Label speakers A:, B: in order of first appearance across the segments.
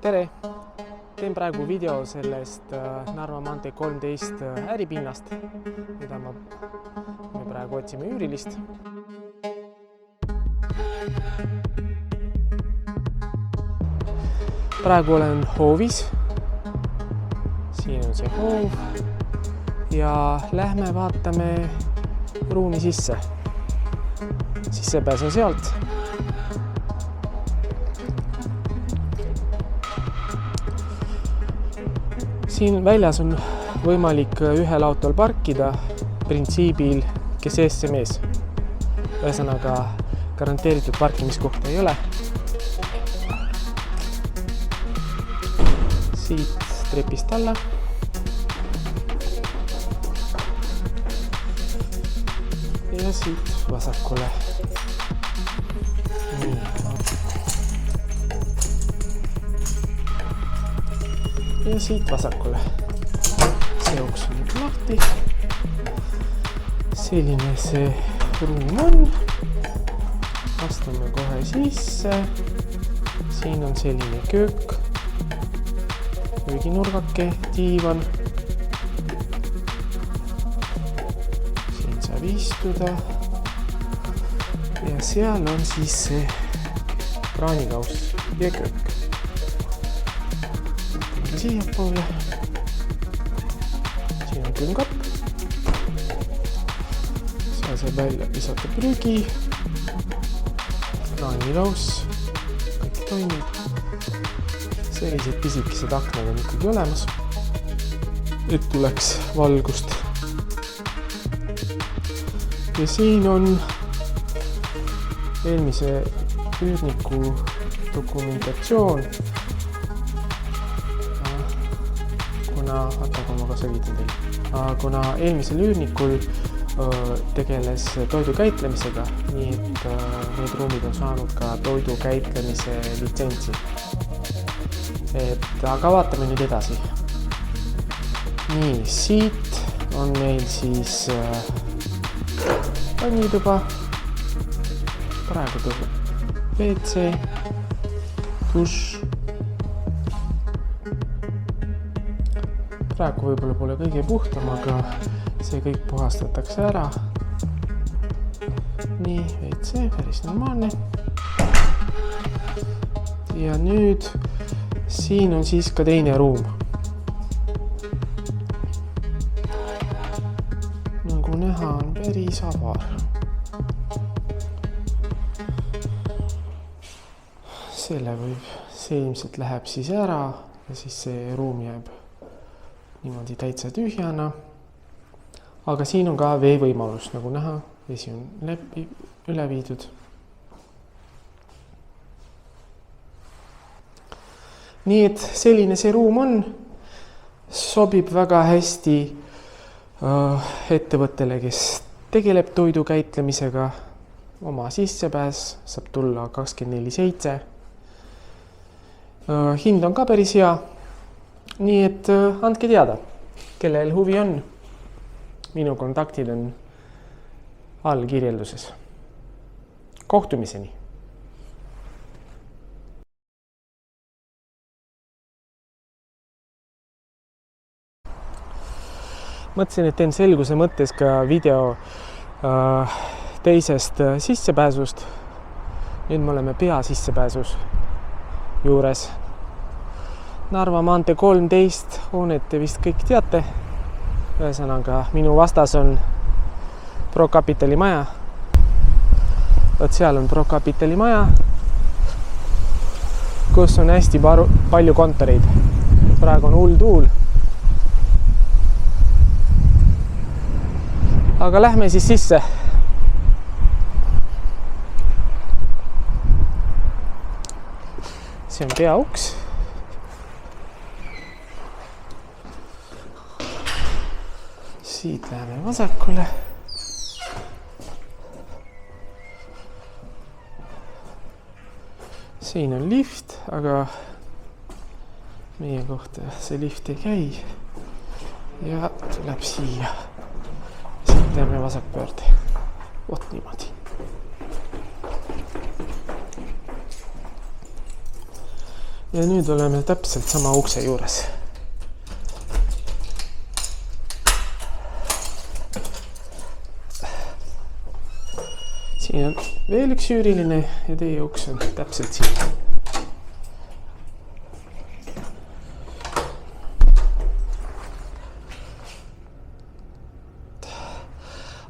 A: Tere! Teen praegu video sellest Narva maantee 13 äripinnast, mida me praegu otsime üürilist. Praegu olen hoovis. Siin on see hoov ja lähme vaatame ruumi sisse. Sissepääs on sealt. Siin väljas on võimalik ühel autol parkida printsiibil, kes ees, see mees. Ühesõnaga garanteeritud parkimiskohta ei ole. Siit trepist alla. Ja siit vasakule. Ja siit vasakule. See uks on nüüd lahti. Selline see ruum on. Astume kohe sisse. Siin on selline köök. Kööginurgake, diivan. Siin saab istuda. Ja seal on siis see kraanikaus ja köök. Siia poole. Siin on külmkapp. Seal saab välja visata prügi. Kraanilaus. Kõik toimib. Sellised pisikesed aknad on ikkagi olemas, et tuleks valgust. Ja siin on eelmise üürniku dokumentatsioon. Kuna eelmisel üürnikul tegeles toidu käitlemisega, nii et need ruumid on saanud ka toidu käitlemise litsentsi. Aga vaatame nüüd edasi. Nii, siit on meil siis vannituba. Praegu tuleb WC, dušš. Praegu võib-olla pole kõige puhtam, aga see kõik puhastatakse ära. Nii, WC, päris normaalne. Ja nüüd siin on siis ka teine ruum. Nagu näha on päris avar. See ilmselt läheb siis ära ja siis see ruum jääb niimoodi täitsa tühjana. Aga siin on ka veevõimalus, nagu näha. Vesi on üle viidud. Nii et selline see ruum on. Sobib väga hästi ettevõttele, kes tegeleb toidu käitlemisega. Oma sissepääs saab tulla 24/7. Hind on ka päris hea. Nii et andke teada, kellel huvi on. Minu kontaktid on all kirjelduses. Kohtumiseni! Mõtlesin, et teen selguse mõttes ka video teisest sissepääsust. Nüüd me oleme pea sissepääsus juures. Narva maantee 13 hoonet te vist kõik teate. Ühesõnaga, minu vastas on ProCapitali maja. Võt seal on ProCapitali maja, kus on hästi palju kontoreid. Praegu on hull tuul. Aga lähme siis sisse. See on peauks. Siit läheme vasakule. Siin on lift, aga meie kohta see lift ei käi. Ja tuleb siia. Siit teeme vasakpöörde. Vot niimoodi. Ja nüüd oleme täpselt sama ukse juures. Siin on veel üks üüriline ja teie uks on täpselt siin.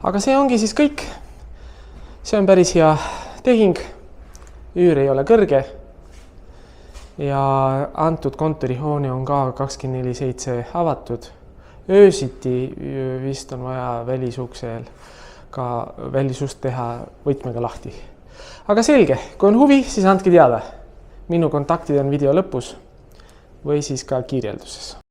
A: Aga see ongi siis kõik. See on päris hea tehing. Üür ei ole kõrge. Ja antud kontorihoone on ka 24/7 avatud. Öösiti vist on vaja välisuksel ka välisust teha võtmega lahti. Aga selge, kui on huvi, siis andke teada. Minu kontaktid on video lõpus või siis ka kirjelduses.